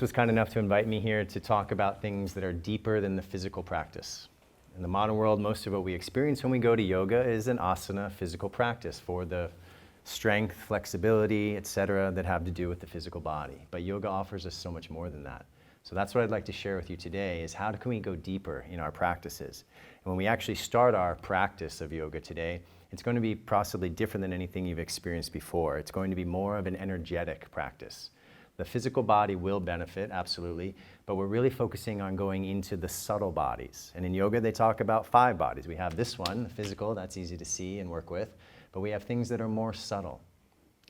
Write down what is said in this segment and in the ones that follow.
Was kind enough to invite me here to talk about things that are deeper than the physical practice. In the modern world, most of what we experience when we go to yoga is an asana physical practice for the strength, flexibility, etc. that have to do with the physical body. But yoga offers us so much more than that. So that's what I'd like to share with you today is how can we go deeper in our practices. And when we actually start our practice of yoga today, it's going to be possibly different than anything you've experienced before. It's going to be more of an energetic practice. The physical body will benefit, absolutely, but we're really focusing on going into the subtle bodies. And in yoga, they talk about 5 bodies. We have this one, the physical, that's easy to see and work with, but we have things that are more subtle.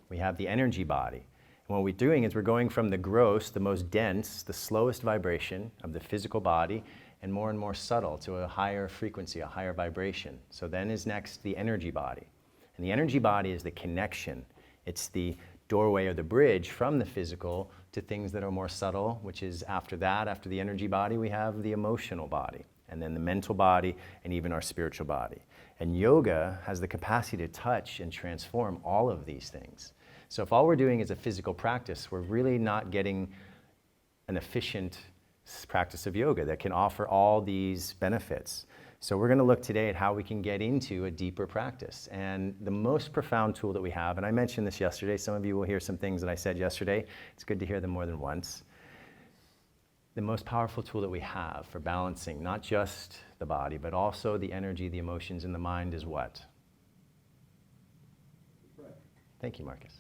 We have the energy body. And what we're doing is we're going from the gross, the most dense, the slowest vibration of the physical body, and more subtle to a higher frequency, a higher vibration. So then is next the energy body. And the energy body is the connection. It's the doorway or the bridge from the physical to things that are more subtle, which is after that, after the energy body, we have the emotional body, and then the mental body, and even our spiritual body. And yoga has the capacity to touch and transform all of these things. So if all we're doing is a physical practice, we're really not getting an efficient practice of yoga that can offer all these benefits. So we're going to look today at how we can get into a deeper practice. And the most profound tool that we have, and I mentioned this yesterday, some of you will hear some things that I said yesterday. It's good to hear them more than once. The most powerful tool that we have for balancing not just the body, but also the energy, the emotions, and the mind is what? Thank you, Marcus.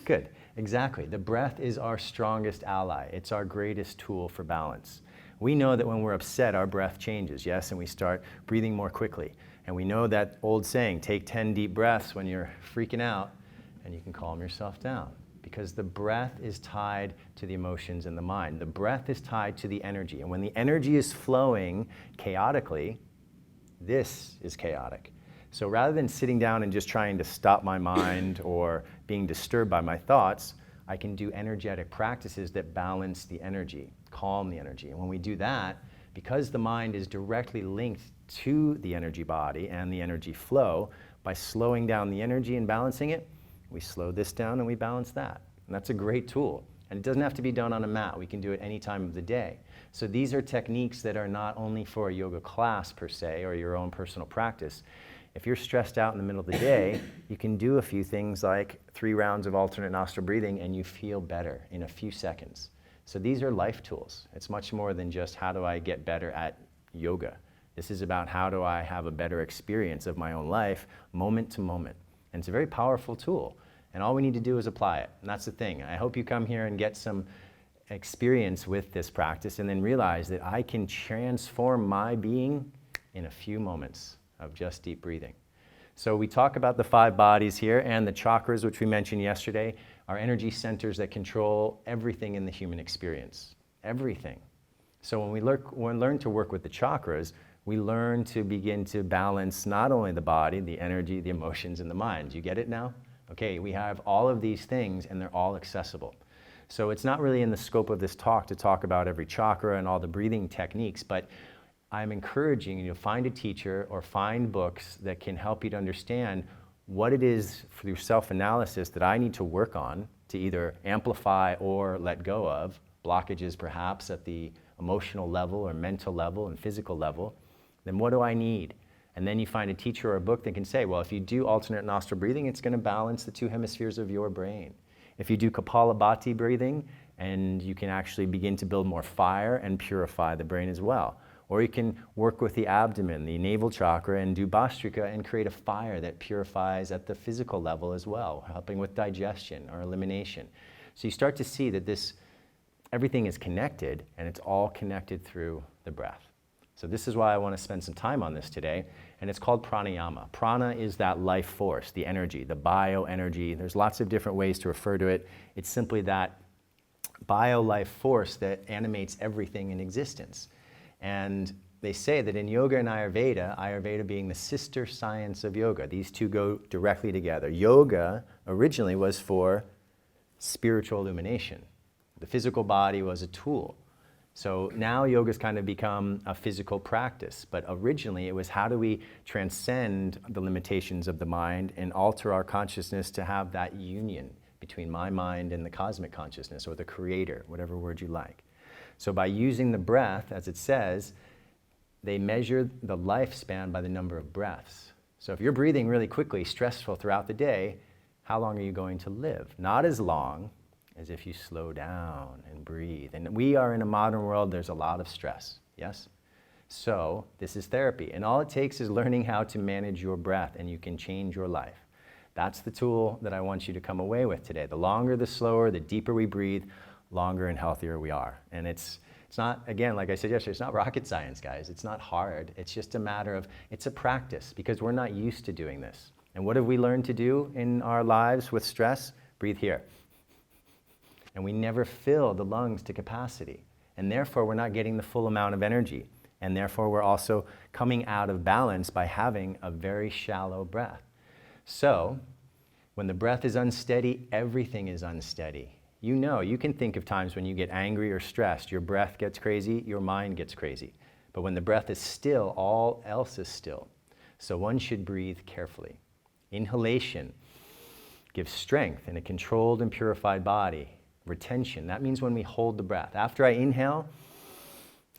Good, exactly. The breath is our strongest ally. It's our greatest tool for balance. We know that when we're upset, our breath changes, yes, and we start breathing more quickly. And we know that old saying, take 10 deep breaths when you're freaking out, and you can calm yourself down. Because the breath is tied to the emotions and the mind. The breath is tied to the energy. And when the energy is flowing chaotically, this is chaotic. So rather than sitting down and just trying to stop my mind or being disturbed by my thoughts, I can do energetic practices that balance the energy, calm the energy. And when we do that, because the mind is directly linked to the energy body and the energy flow, by slowing down the energy and balancing it, we slow this down and we balance that. And that's a great tool. And it doesn't have to be done on a mat. We can do it any time of the day. So these are techniques that are not only for a yoga class per se or your own personal practice. If you're stressed out in the middle of the day, you can do a few things like 3 rounds of alternate nostril breathing and you feel better in a few seconds. So these are life tools. It's much more than just how do I get better at yoga. This is about how do I have a better experience of my own life moment to moment. And it's a very powerful tool. And all we need to do is apply it. And that's the thing. I hope you come here and get some experience with this practice and then realize that I can transform my being in a few moments of just deep breathing. So we talk about the 5 bodies here and the chakras, which we mentioned yesterday, are energy centers that control everything in the human experience. Everything. So when we learn to work with the chakras, we learn to begin to balance not only the body, the energy, the emotions, and the mind. You get it now? Okay, we have all of these things and they're all accessible. So it's not really in the scope of this talk to talk about every chakra and all the breathing techniques, but I'm encouraging you to find a teacher or find books that can help you to understand what it is through self-analysis that I need to work on to either amplify or let go of, blockages perhaps at the emotional level or mental level and physical level. Then what do I need? And then you find a teacher or a book that can say, well, if you do alternate nostril breathing, it's going to balance the 2 hemispheres of your brain. If you do Kapalabhati breathing, and you can actually begin to build more fire and purify the brain as well. Or you can work with the abdomen, the navel chakra, and do Bhastrika and create a fire that purifies at the physical level as well, helping with digestion or elimination. So you start to see that everything is connected, and it's all connected through the breath. So this is why I want to spend some time on this today, and it's called pranayama. Prana is that life force, the energy, the bioenergy. There's lots of different ways to refer to it. It's simply that bio-life force that animates everything in existence. And they say that in yoga and Ayurveda, Ayurveda being the sister science of yoga, these two go directly together. Yoga originally was for spiritual illumination. The physical body was a tool. So now yoga's kind of become a physical practice, but originally it was how do we transcend the limitations of the mind and alter our consciousness to have that union, between my mind and the cosmic consciousness or the creator, whatever word you like. So by using the breath, as it says, they measure the lifespan by the number of breaths. So if you're breathing really quickly, stressful throughout the day, how long are you going to live? Not as long as if you slow down and breathe. And we are in a modern world, there's a lot of stress, yes? So this is therapy. And all it takes is learning how to manage your breath, and you can change your life. That's the tool that I want you to come away with today. The longer, the slower, the deeper we breathe, longer and healthier we are. And it's not, again, like I said yesterday, it's not rocket science, guys. It's not hard. It's just a matter of, it's a practice because we're not used to doing this. And what have we learned to do in our lives with stress? Breathe here. And we never fill the lungs to capacity. And therefore, we're not getting the full amount of energy. And therefore, we're also coming out of balance by having a very shallow breath. So, when the breath is unsteady, everything is unsteady. You know, you can think of times when you get angry or stressed, your breath gets crazy, your mind gets crazy. But when the breath is still, all else is still. So one should breathe carefully. Inhalation gives strength in a controlled and purified body. Retention, that means when we hold the breath. After I inhale,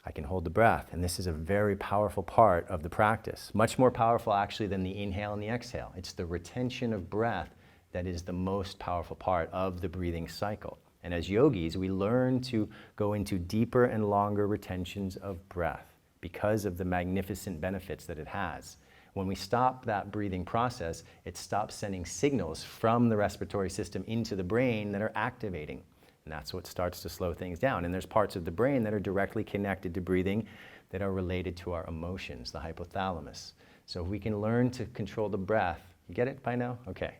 I can hold the breath. And this is a very powerful part of the practice. Much more powerful actually than the inhale and the exhale. It's the retention of breath that is the most powerful part of the breathing cycle. And as yogis, we learn to go into deeper and longer retentions of breath because of the magnificent benefits that it has. When we stop that breathing process, it stops sending signals from the respiratory system into the brain that are activating. And that's what starts to slow things down. And there's parts of the brain that are directly connected to breathing that are related to our emotions, the hypothalamus. So if we can learn to control the breath, you get it by now? Okay.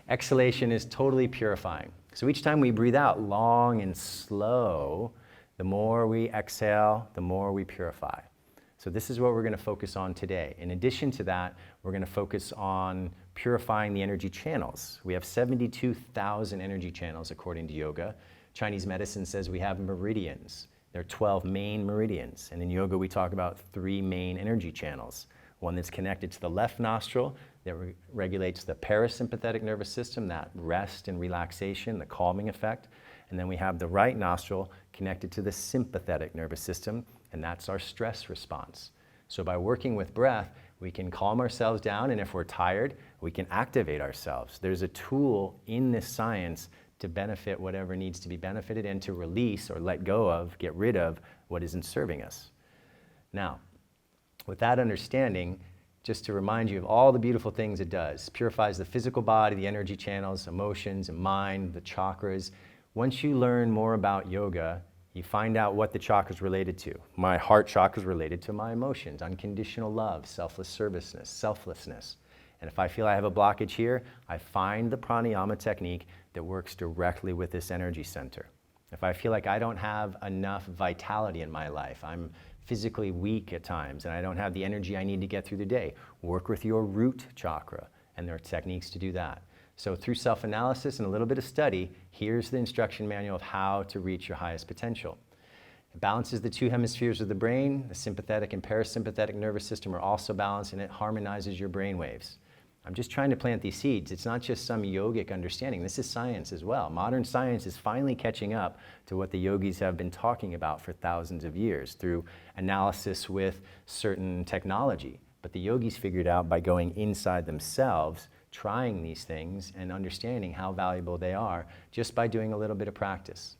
Exhalation is totally purifying. So each time we breathe out long and slow, the more we exhale, the more we purify. So this is what we're going to focus on today. In addition to that, we're going to focus on purifying the energy channels. We have 72,000 energy channels according to yoga. Chinese medicine says we have meridians. There are 12 main meridians. And in yoga, we talk about 3 main energy channels. One that's connected to the left nostril that regulates the parasympathetic nervous system, that rest and relaxation, the calming effect. And then we have the right nostril connected to the sympathetic nervous system, and that's our stress response. So by working with breath, we can calm ourselves down, and if we're tired, we can activate ourselves. There's a tool in this science to benefit whatever needs to be benefited and to release or let go of, get rid of what isn't serving us. Now, with that understanding, just to remind you of all the beautiful things it does. Purifies the physical body, the energy channels, emotions, and mind, the chakras. Once you learn more about yoga, you find out what the chakra is related to. My heart chakra is related to my emotions, unconditional love, selfless serviceness, selflessness. And if I feel I have a blockage here, I find the pranayama technique that works directly with this energy center. If I feel like I don't have enough vitality in my life, I'm physically weak at times and I don't have the energy I need to get through the day, work with your root chakra, and there are techniques to do that. So through self-analysis and a little bit of study, here's the instruction manual of how to reach your highest potential. It balances the 2 hemispheres of the brain. The sympathetic and parasympathetic nervous system are also balanced, and it harmonizes your brain waves. I'm just trying to plant these seeds. It's not just some yogic understanding. This is science as well. Modern science is finally catching up to what the yogis have been talking about for thousands of years through analysis with certain technology. But the yogis figured out by going inside themselves, trying these things and understanding how valuable they are just by doing a little bit of practice.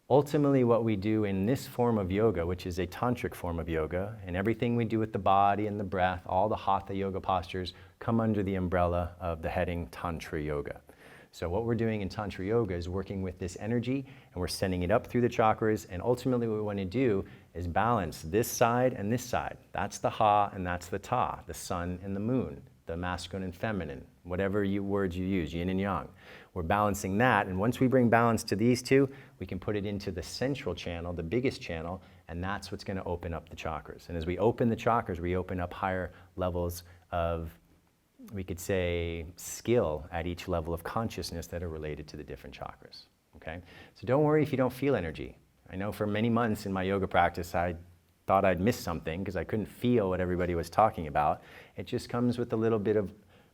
Ultimately, what we do in this form of yoga, which is a tantric form of yoga, and everything we do with the body and the breath, all the hatha yoga postures come under the umbrella of the heading Tantra Yoga. So what we're doing in Tantra Yoga is working with this energy, and we're sending it up through the chakras, and ultimately what we want to do is balance this side and this side. That's the ha and that's the ta, the sun and the moon, the masculine and feminine, whatever words you use, yin and yang. We're balancing that, and once we bring balance to these two, we can put it into the central channel, the biggest channel, and that's what's going to open up the chakras. And as we open the chakras, we open up higher levels of, we could say, skill at each level of consciousness that are related to the different chakras, okay? So don't worry if you don't feel energy. I know for many months in my yoga practice, I thought I'd missed something because I couldn't feel what everybody was talking about. It just comes with a little bit of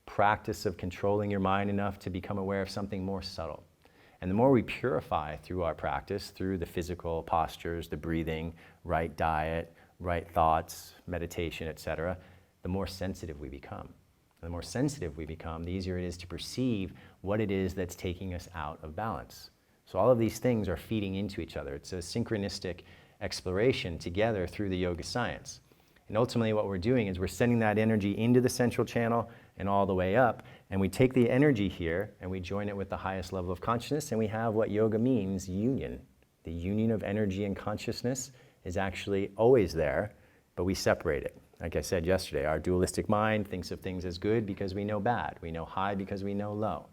practice of controlling your mind enough to become aware of something more subtle. And the more we purify through our practice, through the physical postures, the breathing, right diet, right thoughts, meditation, etc., the more sensitive we become. And the more sensitive we become, the easier it is to perceive what it is that's taking us out of balance. So all of these things are feeding into each other. It's a synchronistic exploration together through the yoga science. And ultimately what we're doing is we're sending that energy into the central channel and all the way up, and we take the energy here and we join it with the highest level of consciousness, and we have what yoga means, union. The union of energy and consciousness is actually always there, but we separate it. Like I said yesterday, our dualistic mind thinks of things as good because we know bad. We know high because we know low.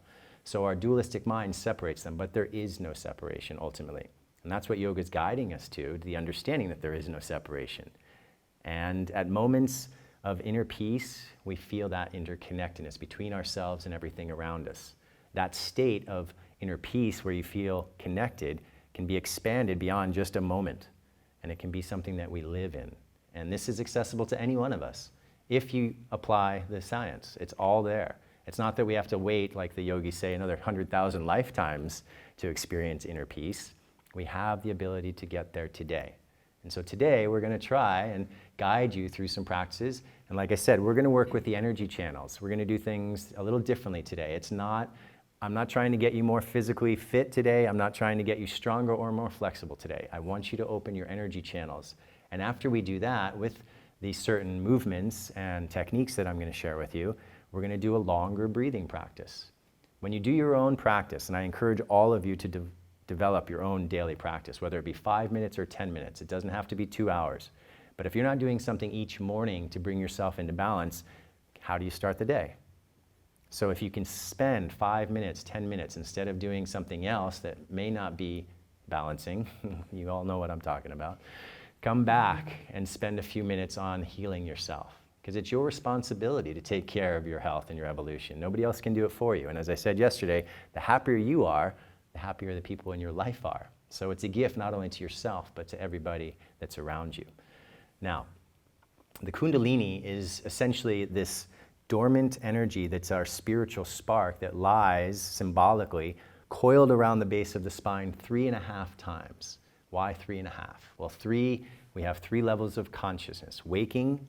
So our dualistic mind separates them, but there is no separation ultimately. And that's what yoga is guiding us to the understanding that there is no separation. And at moments of inner peace, we feel that interconnectedness between ourselves and everything around us. That state of inner peace where you feel connected can be expanded beyond just a moment, and it can be something that we live in. And this is accessible to any one of us if you apply the science. It's all there. It's not that we have to wait, like the yogis say, another 100,000 lifetimes to experience inner peace. We have the ability to get there today. And so today we're going to try and guide you through some practices. And like I said, we're going to work with the energy channels. We're going to do things a little differently today. I'm not trying to get you more physically fit today. I'm not trying to get you stronger or more flexible today. I want you to open your energy channels. And after we do that, with these certain movements and techniques that I'm going to share with you, we're going to do a longer breathing practice. When you do your own practice, and I encourage all of you to develop your own daily practice, whether it be 5 minutes or 10 minutes. It doesn't have to be 2 hours. But if you're not doing something each morning to bring yourself into balance, how do you start the day? So if you can spend 5 minutes, 10 minutes, instead of doing something else that may not be balancing, you all know what I'm talking about, come back and spend a few minutes on healing yourself. Because it's your responsibility to take care of your health and your evolution. Nobody else can do it for you. And as I said yesterday, the happier you are, the happier the people in your life are. So it's a gift not only to yourself, but to everybody that's around you. Now, the kundalini is essentially this dormant energy that's our spiritual spark that lies symbolically coiled around the base of the spine 3.5 times. Why 3.5? Well, we have 3 levels of consciousness: waking,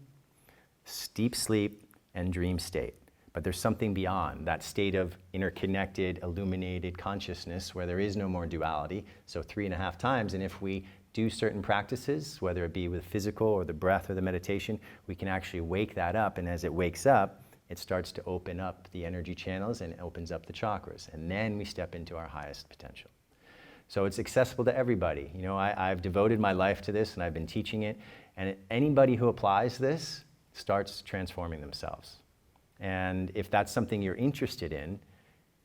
deep sleep, and dream state. But there's something beyond that state of interconnected, illuminated consciousness where there is no more duality. So 3.5 times, and if we do certain practices, whether it be with physical or the breath or the meditation, we can actually wake that up, and as it wakes up, it starts to open up the energy channels and it opens up the chakras, and then we step into our highest potential. So it's accessible to everybody. You know, I've devoted my life to this and I've been teaching it, and anybody who applies this starts transforming themselves. And if that's something you're interested in,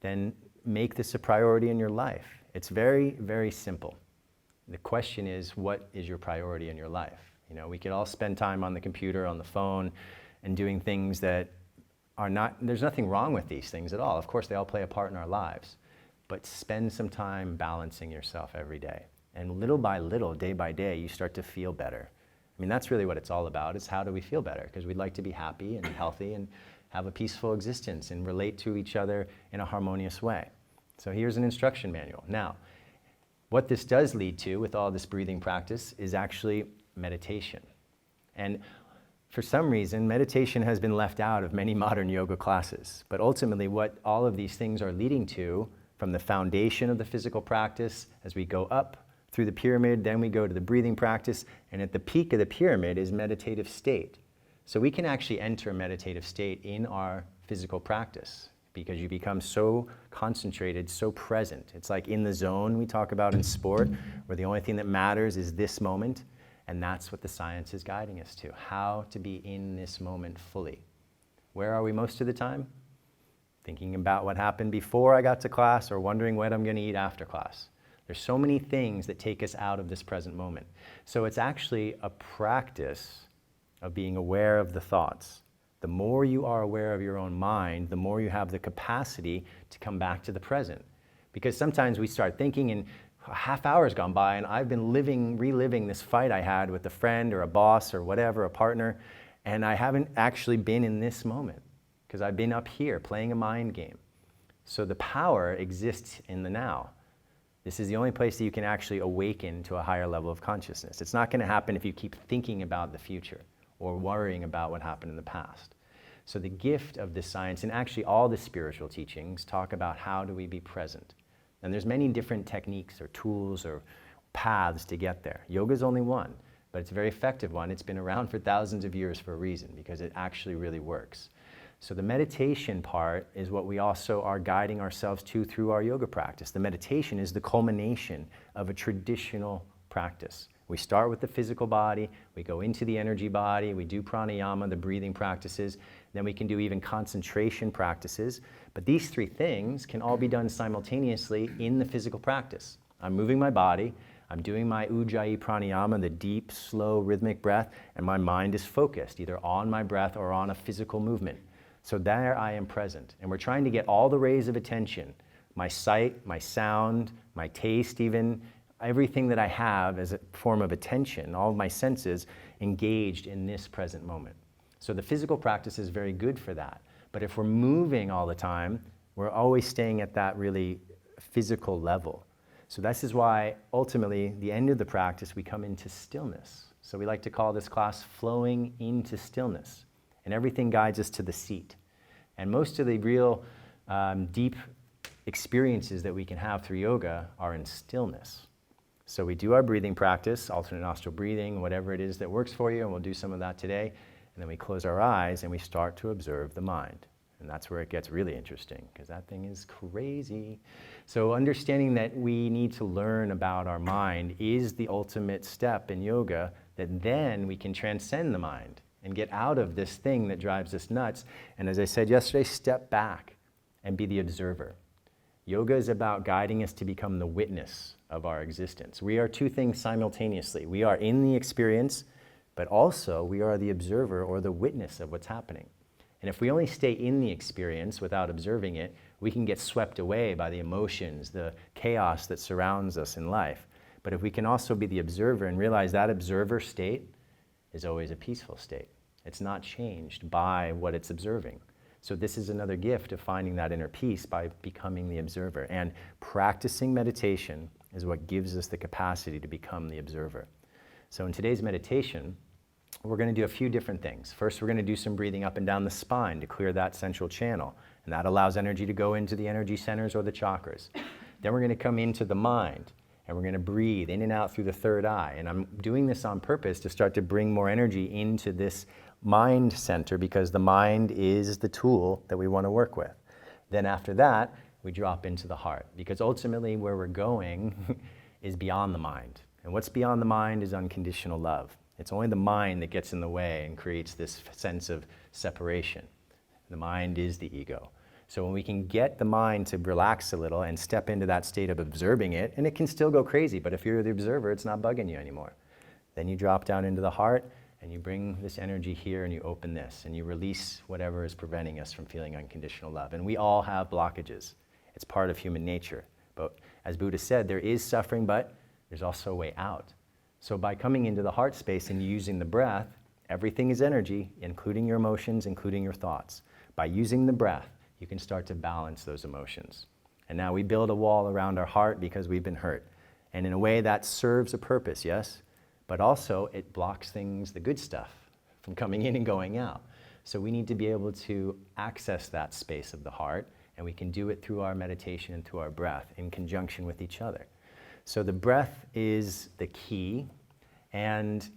then make this a priority in your life. It's very, very simple. The question is, what is your priority in your life? You know, we could all spend time on the computer, on the phone, and doing things that are not, there's nothing wrong with these things at all. Of course, they all play a part in our lives. But spend some time balancing yourself every day. And little by little, day by day, you start to feel better. I mean, that's really what it's all about, is how do we feel better? Because we'd like to be happy and healthy and have a peaceful existence and relate to each other in a harmonious way. So here's an instruction manual. Now, what this does lead to with all this breathing practice is actually meditation. And for some reason, meditation has been left out of many modern yoga classes. But ultimately, what all of these things are leading to, from the foundation of the physical practice, as we go up through the pyramid, then we go to the breathing practice, and at the peak of the pyramid is meditative state. So we can actually enter a meditative state in our physical practice because you become so concentrated, so present. It's like in the zone we talk about in sport, where the only thing that matters is this moment, and that's what the science is guiding us to, how to be in this moment fully. Where are we most of the time? Thinking about what happened before I got to class or wondering what I'm going to eat after class. There's so many things that take us out of this present moment. So it's actually a practice of being aware of the thoughts. The more you are aware of your own mind, the more you have the capacity to come back to the present. Because sometimes we start thinking and a half hour's gone by and I've been reliving this fight I had with a friend or a boss or whatever, a partner, and I haven't actually been in this moment. because I've been up here playing a mind game. So the power exists in the now. This is the only place that you can actually awaken to a higher level of consciousness. It's not going to happen if you keep thinking about the future or worrying about what happened in the past. So the gift of this science, and actually all the spiritual teachings, talk about how do we be present. And there's many different techniques or tools or paths to get there. Yoga is only one, but it's a very effective one. It's been around for thousands of years for a reason, because it actually really works. So the meditation part is what we also are guiding ourselves to through our yoga practice. The meditation is the culmination of a traditional practice. We start with the physical body, we go into the energy body, we do pranayama, the breathing practices, then we can do even concentration practices. But these three things can all be done simultaneously in the physical practice. I'm moving my body, I'm doing my ujjayi pranayama, the deep, slow, rhythmic breath, and my mind is focused either on my breath or on a physical movement. So there I am present. And we're trying to get all the rays of attention, my sight, my sound, my taste even, everything that I have as a form of attention, all of my senses engaged in this present moment. So the physical practice is very good for that. But if we're moving all the time, we're always staying at that really physical level. So this is why ultimately, the end of the practice, we come into stillness. So we like to call this class flowing into stillness. And everything guides us to the seat. And most of the real deep experiences that we can have through yoga are in stillness. So we do our breathing practice, alternate nostril breathing, whatever it is that works for you, and we'll do some of that today. And then we close our eyes and we start to observe the mind. And that's where it gets really interesting, because that thing is crazy. So understanding that we need to learn about our mind is the ultimate step in yoga, that then we can transcend the mind and get out of this thing that drives us nuts. And as I said yesterday, step back and be the observer. Yoga is about guiding us to become the witness of our existence. We are two things simultaneously. We are in the experience, but also we are the observer or the witness of what's happening. And if we only stay in the experience without observing it, we can get swept away by the emotions, the chaos that surrounds us in life. But if we can also be the observer and realize that observer state is always a peaceful state. It's not changed by what it's observing. So this is another gift of finding that inner peace by becoming the observer. And practicing meditation is what gives us the capacity to become the observer. So in today's meditation, we're going to do a few different things. First, we're going to do some breathing up and down the spine to clear that central channel. And that allows energy to go into the energy centers or the chakras. Then we're going to come into the mind. And we're going to breathe in and out through the third eye. And I'm doing this on purpose to start to bring more energy into this mind center, because the mind is the tool that we want to work with. Then after that, we drop into the heart, because ultimately where we're going is beyond the mind. And what's beyond the mind is unconditional love. It's only the mind that gets in the way and creates this sense of separation. The mind is the ego. So when we can get the mind to relax a little and step into that state of observing it, and it can still go crazy, but if you're the observer, it's not bugging you anymore. Then you drop down into the heart and you bring this energy here and you open this and you release whatever is preventing us from feeling unconditional love. And we all have blockages. It's part of human nature. But as Buddha said, there is suffering, but there's also a way out. So by coming into the heart space and using the breath, everything is energy, including your emotions, including your thoughts. By using the breath, you can start to balance those emotions. And now we build a wall around our heart because we've been hurt. And in a way that serves a purpose, yes? But also it blocks things, the good stuff, from coming in and going out. So we need to be able to access that space of the heart, and we can do it through our meditation and through our breath in conjunction with each other. So the breath is the key, and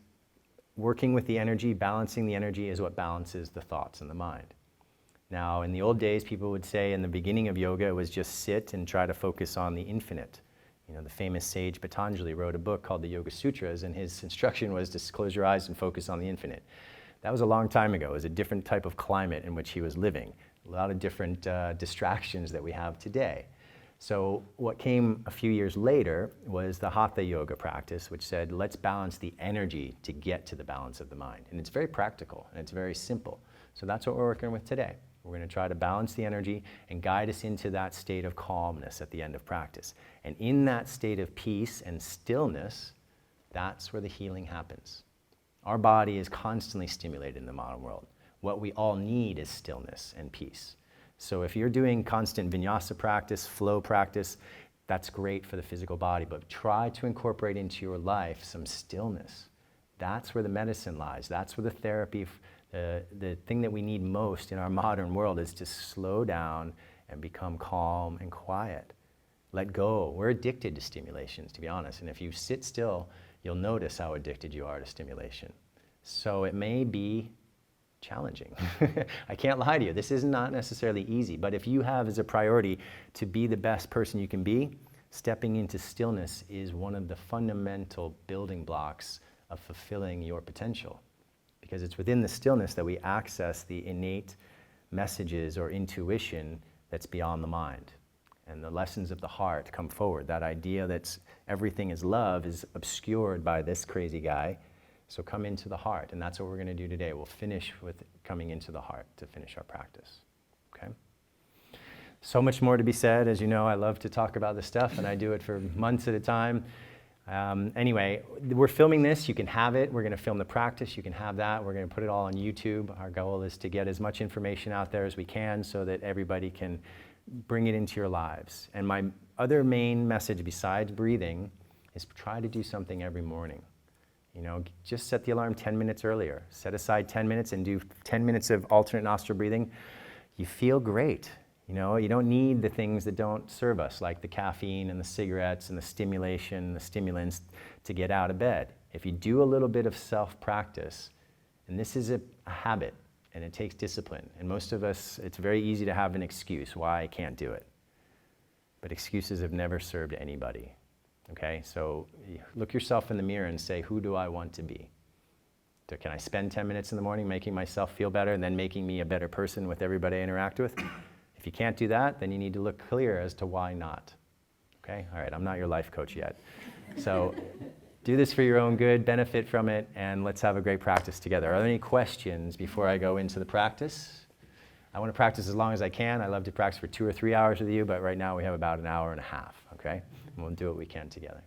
working with the energy, balancing the energy is what balances the thoughts and the mind. Now, in the old days, people would say in the beginning of yoga, it was just sit and try to focus on the infinite. You know, the famous sage Patanjali wrote a book called the Yoga Sutras, and his instruction was to close your eyes and focus on the infinite. That was a long time ago. It was a different type of climate in which he was living. A lot of different distractions that we have today. So what came a few years later was the Hatha Yoga practice, which said, let's balance the energy to get to the balance of the mind. And it's very practical, and it's very simple. So that's what we're working with today. We're going to try to balance the energy and guide us into that state of calmness at the end of practice. And in that state of peace and stillness, that's where the healing happens. Our body is constantly stimulated in the modern world. What we all need is stillness and peace. So if you're doing constant vinyasa practice, flow practice, that's great for the physical body, but try to incorporate into your life some stillness. That's where the medicine lies. That's where the therapy, the thing that we need most in our modern world is to slow down and become calm and quiet. Let go. We're addicted to stimulations, to be honest. And if you sit still, you'll notice how addicted you are to stimulation. So it may be challenging. I can't lie to you. This is not necessarily easy, but if you have as a priority to be the best person you can be, stepping into stillness is one of the fundamental building blocks of fulfilling your potential. Because it's within the stillness that we access the innate messages or intuition that's beyond the mind. And the lessons of the heart come forward. That idea that everything is love is obscured by this crazy guy. So come into the heart, and that's what we're going to do today. We'll finish with coming into the heart to finish our practice. Okay? So much more to be said. As you know, I love to talk about this stuff, and I do it for months at a time. Anyway, we're filming this. You can have it. We're going to film the practice. You can have that. We're going to put it all on YouTube. Our goal is to get as much information out there as we can so that everybody can bring it into your lives. And my other main message besides breathing is try to do something every morning. You know, just set the alarm 10 minutes earlier. Set aside 10 minutes and do 10 minutes of alternate nostril breathing. You feel great. You know, you don't need the things that don't serve us, like the caffeine and the cigarettes and the stimulation, the stimulants, to get out of bed. If you do a little bit of self-practice, and this is a habit, and it takes discipline. And most of us, it's very easy to have an excuse why I can't do it. But excuses have never served anybody. Okay, so look yourself in the mirror and say, who do I want to be? So can I spend 10 minutes in the morning making myself feel better and then making me a better person with everybody I interact with? If you can't do that, then you need to look clear as to why not. Okay, all right, I'm not your life coach yet. So do this for your own good, benefit from it, and let's have a great practice together. Are there any questions before I go into the practice? I want to practice as long as I can. I love to practice for 2 or 3 hours with you, but right now we have about an hour and a half, okay? And we'll do what we can together.